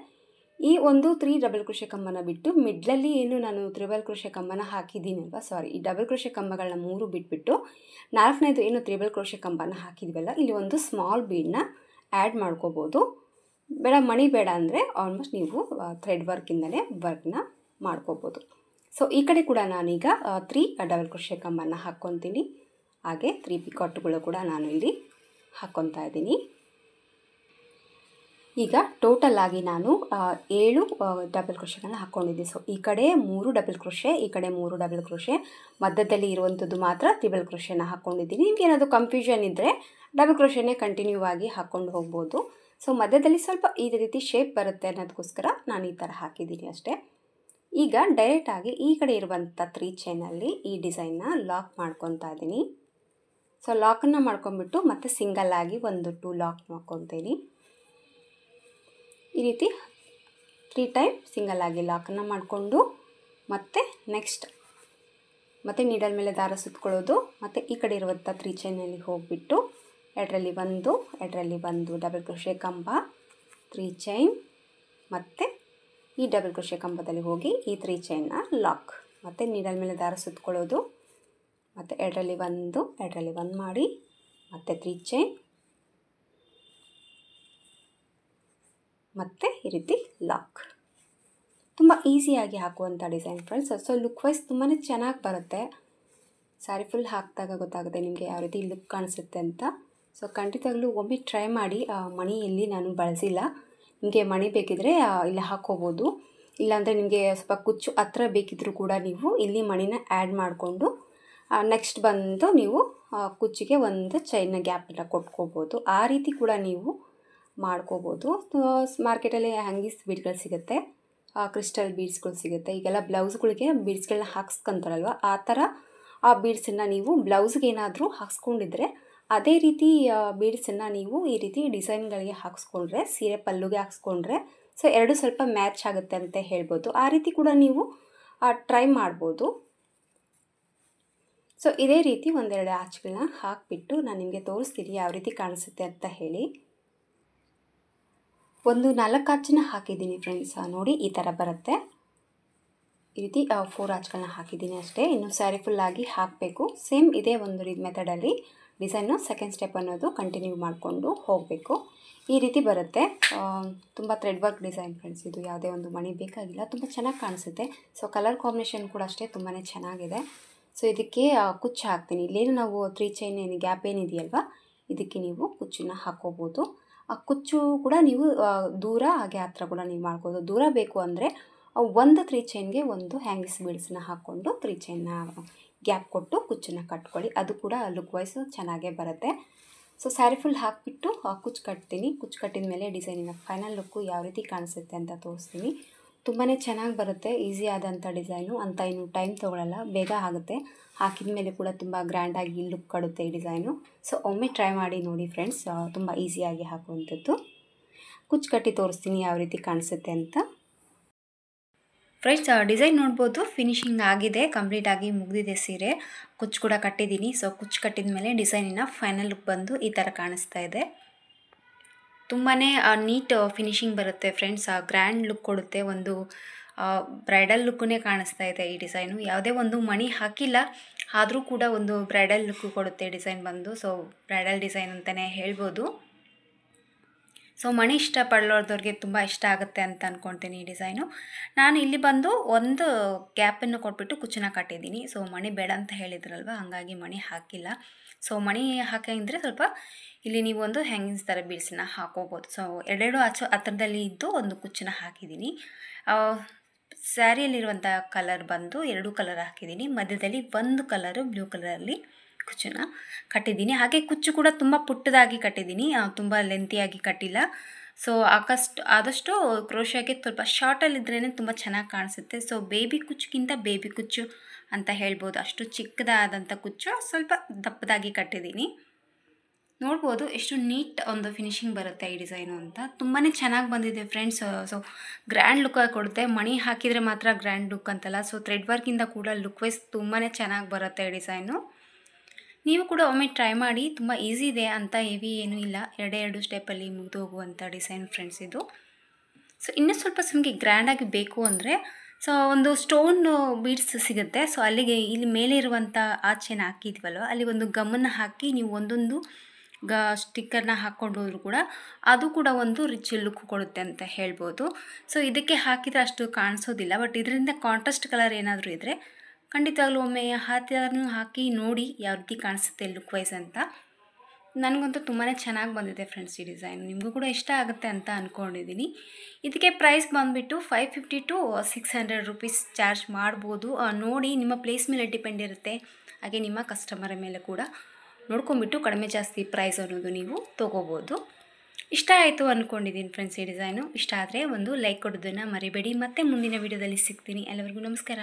S1: ಈ ಒಂದು 3 ಡಬಲ್ ಕ್ರೋಶೆ ಕಂಬನ ಬಿಟ್ಟು ಮಿಡ್ಲಲ್ಲಿ ಏನು ನಾನು ತ್ರಿಬಲ್ ಕ್ರೋಶೆ ಕಂಬನ ಹಾಕಿದ್ದೀನಲ್ವ, ಸಾರಿ ಈ ಡಬಲ್ ಕ್ರೋಶೆ ಕಂಬಗಳನ್ನ 3 ಬಿಟ್ಬಿಟ್ಟು 4ನೇದು ಏನು ತ್ರಿಬಲ್ ಕ್ರೋಶೆ ಕಂಬನ ಹಾಕಿದ್ವಲ್ಲ ಇಲ್ಲಿ ಒಂದು ಸ್ಮಾಲ್ ಬೀಡನ್ನ ಆ್ಯಡ್ ಮಾಡ್ಕೋಬೋದು. ಬೇಡ ಮಣಿ ಬೇಡ ಅಂದರೆ ಆಲ್ಮೋಸ್ಟ್ ನೀವು ಥ್ರೆಡ್ ವರ್ಕಿಂದಲೇ ವರ್ಕ್ನ ಮಾಡ್ಕೋಬೋದು. ಸೊ ಈ ಕಡೆ ಕೂಡ ನಾನೀಗ 3 ಡಬಲ್ ಕ್ರೋಶೆ ಕಂಬನ ಹಾಕ್ಕೊತೀನಿ. ಹಾಗೆ 3 ಪಿಕಾಟ್ಗಳು ಕೂಡ ನಾನು ಇಲ್ಲಿ ಹಾಕ್ಕೊತಾ ಇದ್ದೀನಿ. ಈಗ ಟೋಟಲ್ ಆಗಿ ನಾನು 7 ಡಬಲ್ ಕ್ರೋಶೆಗಳನ್ನ ಹಾಕ್ಕೊಂಡಿದ್ದೀನಿ. ಸೊ ಈ ಕಡೆ 3 ಡಬಲ್ ಕ್ರೋಶೆ, ಈ ಕಡೆ 3 ಡಬಲ್ ಕ್ರೋಶೆ, ಮಧ್ಯದಲ್ಲಿ ಇರುವಂಥದ್ದು ಮಾತ್ರ ತ್ರಿಬಲ್ ಕ್ರೋಶೆನ ಹಾಕ್ಕೊಂಡಿದ್ದೀನಿ. ನಿಮ್ಗೆ ಏನಾದರೂ ಕನ್ಫ್ಯೂಷನ್ ಇದ್ದರೆ ಡಬಲ್ ಕ್ರೋಶೆನೇ ಕಂಟಿನ್ಯೂ ಆಗಿ ಹಾಕ್ಕೊಂಡು ಹೋಗ್ಬೋದು. ಸೊ ಮಧ್ಯದಲ್ಲಿ ಸ್ವಲ್ಪ ಈ ರೀತಿ ಶೇಪ್ ಬರುತ್ತೆ ಅನ್ನೋದಕ್ಕೋಸ್ಕರ ನಾನು ಈ ಥರ ಹಾಕಿದ್ದೀನಿ ಅಷ್ಟೇ. ಈಗ ಡೈರೆಕ್ಟಾಗಿ ಈ ಕಡೆ ಇರುವಂಥ 3 ಚೈನಲ್ಲಿ ಈ ಡಿಸೈನ್ನ ಲಾಕ್ ಮಾಡ್ಕೊತಾ ಇದ್ದೀನಿ. ಸೊ ಲಾಕನ್ನು ಮಾಡ್ಕೊಂಬಿಟ್ಟು ಮತ್ತೆ ಸಿಂಗಲ್ ಆಗಿ 1-2 ಲಾಕ್ ಮಾಡ್ಕೊತೀನಿ. ಈ ರೀತಿ 3 ಟೈಮ್ ಸಿಂಗಲ್ ಆಗಿ ಲಾಕನ್ನು ಮಾಡಿಕೊಂಡು ಮತ್ತೆ ನೆಕ್ಸ್ಟ್ ಮತ್ತೆ ನೀಡಲ್ ಮೇಲೆ ದಾರ ಸುತ್ಕೊಳ್ಳೋದು, ಮತ್ತು ಈ ಕಡೆ ಇರುವಂಥ 3 ಚೈನಲ್ಲಿ ಹೋಗಿಬಿಟ್ಟು ಎರಡರಲ್ಲಿ 1 ಡಬಲ್ ಕ್ರೋಶೆ ಕಂಬ, 3 ಚೈನ್, ಮತ್ತು ಈ ಡಬಲ್ ಕ್ರೋಶೆ ಕಂಬದಲ್ಲಿ ಹೋಗಿ ಈ 3 ಚೈನ್ನ ಲಾಕ್, ಮತ್ತು ನೀಡಲ್ ಮೇಲೆ ದಾರ ಸುತ್ಕೊಳ್ಳೋದು, ಮತ್ತು ಎರಡರಲ್ಲಿ 1 ಮಾಡಿ ಮತ್ತು 3 ಚೈನ್, ಮತ್ತು ಈ ರೀತಿ ಲಾಕ್. ತುಂಬ ಈಸಿಯಾಗಿ ಹಾಕುವಂಥ design friends. So look wise ತುಂಬಾ ಚೆನ್ನಾಗಿ ಬರುತ್ತೆ. ಸ್ಯಾರಿ ಫುಲ್ ಹಾಕಿದಾಗ ಗೊತ್ತಾಗುತ್ತೆ ನಿಮಗೆ ಯಾವ ರೀತಿ ಲುಕ್ ಕಾಣಿಸುತ್ತೆ ಅಂತ. ಸೊ ಖಂಡಿತವಾಗ್ಲೂ ಒಮ್ಮೆ ಟ್ರೈ ಮಾಡಿ. ಮಣಿ ಇಲ್ಲಿ ನಾನು ಬಳಸಿಲ್ಲ. ನಿಮಗೆ ಮಣಿ ಬೇಕಿದ್ದರೆ ಇಲ್ಲಿ ಹಾಕ್ಕೋಬೋದು. ಇಲ್ಲಾಂದರೆ ನಿಮಗೆ ಸ್ವಲ್ಪ ಕುಚ್ಚು ಹತ್ರ ಬೇಕಿದ್ದರೂ ಕೂಡ ನೀವು ಇಲ್ಲಿ ಮಣಿನ ಆ್ಯಡ್ ಮಾಡಿಕೊಂಡು ನೆಕ್ಸ್ಟ್ ಬಂದು ನೀವು ಕುಚ್ಚಿಗೆ ಒಂದು ಚೈನ್ನ ಗ್ಯಾಪನ್ನ ಕೊಟ್ಕೋಬೋದು. ಆ ರೀತಿ ಕೂಡ ನೀವು ಮಾಡ್ಕೋಬೋದು. ಮಾರ್ಕೆಟಲ್ಲಿ ಹ್ಯಾಂಗೀಸ್ ಬೀಡ್ಗಳು ಸಿಗುತ್ತೆ, ಕ್ರಿಸ್ಟಲ್ ಬೀಡ್ಸ್ಗಳು ಸಿಗುತ್ತೆ. ಈಗೆಲ್ಲ ಬ್ಲೌಸ್ಗಳಿಗೆ ಬೀಡ್ಸ್ಗಳನ್ನ ಹಾಕ್ಸ್ಕೊಂತಾರಲ್ವ, ಆ ಥರ ಆ ಬೀಡ್ಸನ್ನು ನೀವು ಬ್ಲೌಸ್ಗೆ ಏನಾದರೂ ಹಾಕ್ಸ್ಕೊಂಡಿದ್ರೆ ಅದೇ ರೀತಿ ಬೀಡ್ಸನ್ನು ನೀವು ಈ ರೀತಿ ಡಿಸೈನ್ಗಳಿಗೆ ಹಾಕ್ಸ್ಕೊಂಡ್ರೆ, ಸೀರೆ ಪಲ್ಲುಗೆ ಹಾಕ್ಸ್ಕೊಂಡ್ರೆ ಸೊ ಎರಡು ಸ್ವಲ್ಪ ಮ್ಯಾಚ್ ಆಗುತ್ತೆ ಅಂತ ಹೇಳ್ಬೋದು. ಆ ರೀತಿ ಕೂಡ ನೀವು ಟ್ರೈ ಮಾಡ್ಬೋದು. ಸೊ ಇದೇ ರೀತಿ ಒಂದೆರಡು ಆಚೆಗಳನ್ನ ಹಾಕಿಬಿಟ್ಟು ನಾನು ನಿಮಗೆ ತೋರಿಸ್ತೀನಿ ಯಾವ ರೀತಿ ಕಾಣಿಸುತ್ತೆ ಅಂತ ಹೇಳಿ. ಒಂದು 4 ಆಚೆನ ಹಾಕಿದ್ದೀನಿ ಫ್ರೆಂಡ್ಸ್. ನೋಡಿ ಈ ಥರ ಬರುತ್ತೆ. ಈ ರೀತಿ 4 ಆರ್ಚ್ಗಳನ್ನ ಹಾಕಿದ್ದೀನಿ ಅಷ್ಟೇ. ಇನ್ನು ಸ್ಯಾರಿ ಫುಲ್ಲಾಗಿ ಹಾಕಬೇಕು. ಸೇಮ್ ಇದೇ ಒಂದು ಮೆಥಡಲ್ಲಿ ಡಿಸೈನು ಸೆಕೆಂಡ್ ಸ್ಟೆಪ್ ಅನ್ನೋದು ಕಂಟಿನ್ಯೂ ಮಾಡಿಕೊಂಡು ಹೋಗಬೇಕು. ಈ ರೀತಿ ಬರುತ್ತೆ. ತುಂಬ ಥ್ರೆಡ್ ವರ್ಕ್ ಡಿಸೈನ್ ಫ್ರೆಂಡ್ಸ್ ಇದು. ಯಾವುದೇ ಒಂದು ಮಣಿ ಬೇಕಾಗಿಲ್ಲ, ತುಂಬ ಚೆನ್ನಾಗಿ ಕಾಣಿಸುತ್ತೆ. ಸೊ ಕಲರ್ ಕಾಂಬಿನೇಷನ್ ಕೂಡ ಅಷ್ಟೇ ತುಂಬಾ ಚೆನ್ನಾಗಿದೆ. ಸೊ ಇದಕ್ಕೆ ಕುಚ್ಚು ಹಾಕ್ತೀನಿ. ಇಲ್ಲೇನು ನಾವು 3 ಚೈನ್ ಏನು ಗ್ಯಾಪ್ ಏನಿದೆಯಲ್ವ, ಇದಕ್ಕೆ ನೀವು ಕುಚ್ಚನ್ನು ಹಾಕ್ಕೋಬೋದು. ಆ ಕುಚ್ಚು ಕೂಡ ನೀವು ದೂರ ಹಾಗೆ ಹತ್ರ ಕೂಡ ನೀವು ಮಾಡ್ಬೋದು. ದೂರ ಬೇಕು ಅಂದರೆ ಒಂದು 3 ಚೈನ್ಗೆ ಒಂದು ಹ್ಯಾಂಗಿಸ್ ಬೀಡ್ಸನ್ನ ಹಾಕ್ಕೊಂಡು 3 ಚೈನ್ನ ಗ್ಯಾಪ್ ಕೊಟ್ಟು ಕುಚ್ಚನ್ನು ಕಟ್ಕೊಳ್ಳಿ. ಅದು ಕೂಡ ಲುಕ್ ವೈಸ್ ಚೆನ್ನಾಗೇ ಬರುತ್ತೆ. ಸೊ ಸ್ಯಾರಿ ಫುಲ್ ಹಾಕಿಬಿಟ್ಟು ಕುಚ್ಚು ಕಟ್ತೀನಿ. ಕುಚ್ಚು ಕಟ್ಟಿದ ಮೇಲೆ ಡಿಸೈನಿನ ಫೈನಲ್ ಲುಕ್ಕು ಯಾವ ರೀತಿ ಕಾಣಿಸುತ್ತೆ ಅಂತ ತೋರಿಸ್ತೀನಿ. ತುಂಬಾ ಚೆನ್ನಾಗಿ ಬರುತ್ತೆ. ಈಸಿ ಆದಂಥ ಡಿಸೈನು ಅಂತ ಏನು ಟೈಮ್ ತೊಗೊಳ್ಳಲ್ಲ, ಬೇಗ ಆಗುತ್ತೆ. ಹಾಕಿದ ಮೇಲೆ ಕೂಡ ತುಂಬ ಗ್ರ್ಯಾಂಡಾಗಿ ಲುಕ್ ಕೊಡುತ್ತೆ ಈ ಡಿಸೈನು. ಸೊ ಒಮ್ಮೆ ಟ್ರೈ ಮಾಡಿ ನೋಡಿ ಫ್ರೆಂಡ್ಸ್, ತುಂಬ ಈಸಿಯಾಗಿ ಹಾಕುವಂಥದ್ದು. ಕುಚ್ಚು ಕಟ್ಟಿ ತೋರಿಸ್ತೀನಿ ಯಾವ ರೀತಿ ಕಾಣಿಸುತ್ತೆ ಅಂತ. ಫ್ರೆಂಡ್ಸ್ ಡಿಸೈನ್ ನೋಡ್ಬೋದು, ಫಿನಿಶಿಂಗ್ ಆಗಿದೆ, ಕಂಪ್ಲೀಟಾಗಿ ಮುಗಿದಿದೆ ಸೀರೆ. ಕುಚ್ಚು ಕೂಡ ಕಟ್ಟಿದ್ದೀನಿ. ಸೊ ಕುಚ್ಚು ಕಟ್ಟಿದ ಮೇಲೆ ಡಿಸೈನಿನ ಫೈನಲ್ ಲುಕ್ ಬಂದು ಈ ಥರ ಕಾಣಿಸ್ತಾ ಇದೆ. ತುಂಬಾ ನೀಟ್ ಫಿನಿಶಿಂಗ್ ಬರುತ್ತೆ ಫ್ರೆಂಡ್ಸ್. ಗ್ರ್ಯಾಂಡ್ ಲುಕ್ ಕೊಡುತ್ತೆ. ಒಂದು ಬ್ರೈಡಲ್ ಲುಕ್ಕೇ ಕಾಣಿಸ್ತಾ ಇದೆ ಈ ಡಿಸೈನು. ಯಾವುದೇ ಒಂದು ಮಣಿ ಹಾಕಿಲ್ಲ, ಆದರೂ ಕೂಡ ಒಂದು ಬ್ರೈಡಲ್ ಲುಕ್ ಕೊಡುತ್ತೆ ಡಿಸೈನ್ ಬಂದು. ಸೊ ಬ್ರೈಡಲ್ ಡಿಸೈನ್ ಅಂತಲೇ ಹೇಳ್ಬೋದು. ಸೊ ಮಣಿ ಇಷ್ಟಪಡೋದವ್ರಿಗೆ ತುಂಬ ಇಷ್ಟ ಆಗುತ್ತೆ ಅಂತ ಅಂದ್ಕೊಳ್ತೀನಿ ಈ ಡಿಸೈನು. ನಾನು ಇಲ್ಲಿ ಬಂದು ಒಂದು ಗ್ಯಾಪನ್ನು ಕೊಟ್ಬಿಟ್ಟು ಕುಚ್ಚನ್ನ ಕಟ್ಟಿದ್ದೀನಿ. ಸೊ ಮಣಿ ಬೇಡ ಅಂತ ಹೇಳಿದ್ರಲ್ವ, ಹಾಗಾಗಿ ಮಣಿ ಹಾಕಿಲ್ಲ. ಸೊ ಮಣಿ ಹಾಕಿದ್ರೆ ಸ್ವಲ್ಪ ಇಲ್ಲಿ ನೀವು ಒಂದು ಹ್ಯಾಂಗಿಂಗ್ಸ್ ಥರ ಬೀಡ್ಸನ್ನ ಹಾಕೋಬೋದು. ಸೊ ಎರಡೆರಡು ಹತ್ರದಲ್ಲಿ ಇದ್ದು ಒಂದು ಕುಚ್ಚನ್ನ ಹಾಕಿದ್ದೀನಿ. ಸ್ಯಾರಿಯಲ್ಲಿರುವಂಥ ಕಲರ್ ಬಂದು 2 ಕಲರ್ ಹಾಕಿದ್ದೀನಿ. ಮಧ್ಯದಲ್ಲಿ ಒಂದು ಕಲರು ಬ್ಲೂ ಕಲರಲ್ಲಿ ಕುಚ್ಚನ್ನ ಕಟ್ಟಿದ್ದೀನಿ. ಹಾಗೆ ಕುಚ್ಚು ಕೂಡ ತುಂಬ ಪುಟ್ಟದಾಗಿ ಕಟ್ಟಿದ್ದೀನಿ, ತುಂಬ ಲೆಂತಿಯಾಗಿ ಕಟ್ಟಿಲ್ಲ. ಸೊ ಆದಷ್ಟು ಕ್ರೋಶಾಗೆ ಸ್ವಲ್ಪ ಶಾರ್ಟಲ್ಲಿದ್ರೇ ತುಂಬ ಚೆನ್ನಾಗಿ ಕಾಣಿಸುತ್ತೆ. ಸೊ ಬೇಬಿ ಕುಚ್ಚುಗಿಂತ ಬೇಬಿ ಕುಚ್ಚು ಅಂತ ಹೇಳ್ಬೋದು. ಅಷ್ಟು ಚಿಕ್ಕದಾದಂಥ ಕುಚ್ಚು, ಸ್ವಲ್ಪ ದಪ್ಪದಾಗಿ ಕಟ್ಟಿದ್ದೀನಿ. ನೋಡ್ಬೋದು ಎಷ್ಟು ನೀಟ್ ಒಂದು ಫಿನಿಶಿಂಗ್ ಬರುತ್ತೆ ಈ ಡಿಸೈನು ಅಂತ. ತುಂಬಾ ಚೆನ್ನಾಗಿ ಬಂದಿದೆ ಫ್ರೆಂಡ್ಸ್. ಸೊ ಗ್ರ್ಯಾಂಡ್ ಲುಕ್ ಕೊಡುತ್ತೆ. ಮಣಿ ಹಾಕಿದರೆ ಮಾತ್ರ ಗ್ರ್ಯಾಂಡ್ ಲುಕ್ ಅಂತಲ್ಲ, ಸೊ ಥ್ರೆಡ್ ವರ್ಕಿಂದ ಕೂಡ ಲುಕ್ ವೈಸ್ ತುಂಬಾ ಚೆನ್ನಾಗಿ ಬರುತ್ತೆ ಈ ಡಿಸೈನು. ನೀವು ಕೂಡ ಒಮ್ಮೆ ಟ್ರೈ ಮಾಡಿ. ತುಂಬ ಈಸಿ ಇದೆ ಅಂತ ಹೆವಿ ಏನೂ ಇಲ್ಲ, ಎರಡೇ ಸ್ಟೆಪ್ಪಲ್ಲಿ ಮುಗಿದು ಹೋಗುವಂಥ ಡಿಸೈನ್ ಫ್ರೆಂಡ್ಸ್ ಇದು. ಸೊ ಇನ್ನೂ ಸ್ವಲ್ಪ ನಿಮಗೆ ಗ್ರ್ಯಾಂಡಾಗಿ ಬೇಕು ಅಂದರೆ ಸೊ ಒಂದು ಸ್ಟೋನ್ ಬೀಡ್ಸ್ ಸಿಗುತ್ತೆ. ಸೊ ಅಲ್ಲಿಗೆ ಇಲ್ಲಿ ಮೇಲೆ ಇರುವಂಥ ಆಚೆನ ಹಾಕಿದ್ವಲ್ವ, ಅಲ್ಲಿ ಒಂದು ಗಮ್ಮನ್ನು ಹಾಕಿ ನೀವು ಒಂದೊಂದು ಸ್ಟಿಕ್ಕರ್ನ ಹಾಕ್ಕೊಂಡು ಹೋದ್ರು ಕೂಡ ಅದು ಕೂಡ ಒಂದು ರಿಚ್ ಲುಕ್ ಕೊಡುತ್ತೆ ಅಂತ ಹೇಳ್ಬೋದು. ಸೊ ಇದಕ್ಕೆ ಹಾಕಿದರೆ ಅಷ್ಟು ಕಾಣಿಸೋದಿಲ್ಲ, ಬಟ್ ಇದರಿಂದ ಕಾಂಟ್ರಾಸ್ಟ್ ಕಲರ್ ಏನಾದರೂ ಇದ್ದರೆ ಖಂಡಿತವಾಗ್ಲೂ ಒಮ್ಮೆ ಹಾಕಿ ನೋಡಿ ಯಾವ ರೀತಿ ಕಾಣಿಸುತ್ತೆ ಲುಕ್ ವೈಸ್ ಅಂತ. ನನಗಂತೂ ತುಂಬಾ ಚೆನ್ನಾಗಿ ಬಂದಿದೆ ಫ್ರೆಂಡ್ಸ್ ಈ ಡಿಸೈನ್. ನಿಮಗೂ ಕೂಡ ಇಷ್ಟ ಆಗುತ್ತೆ ಅಂತ ಅಂದ್ಕೊಂಡಿದ್ದೀನಿ. ಇದಕ್ಕೆ ಪ್ರೈಸ್ ಬಂದುಬಿಟ್ಟು 550 to 600 ರುಪೀಸ್ ಚಾರ್ಜ್ ಮಾಡ್ಬೋದು. ನೋಡಿ, ನಿಮ್ಮ ಪ್ಲೇಸ್ ಮೇಲೆ ಡಿಪೆಂಡ್ ಇರುತ್ತೆ, ಹಾಗೆ ನಿಮ್ಮ ಕಸ್ಟಮರ್ ಮೇಲೆ ಕೂಡ ನೋಡ್ಕೊಂಬಿಟ್ಟು ಕಡಿಮೆ ಜಾಸ್ತಿ ಪ್ರೈಸ್ ಅನ್ನೋದು ನೀವು ತೊಗೋಬೋದು. ಇಷ್ಟ ಆಯಿತು ಅಂದ್ಕೊಂಡಿದ್ದೀನಿ ಫ್ರೆಂಡ್ಸ್ ಈ ಡಿಸೈನು. ಇಷ್ಟ ಆದರೆ ಒಂದು ಲೈಕ್ ಕೊಡೋದನ್ನು ಮರಿಬೇಡಿ. ಮತ್ತೆ ಮುಂದಿನ ವಿಡಿಯೋದಲ್ಲಿ ಸಿಗ್ತೀನಿ. ಎಲ್ಲರಿಗೂ ನಮಸ್ಕಾರ.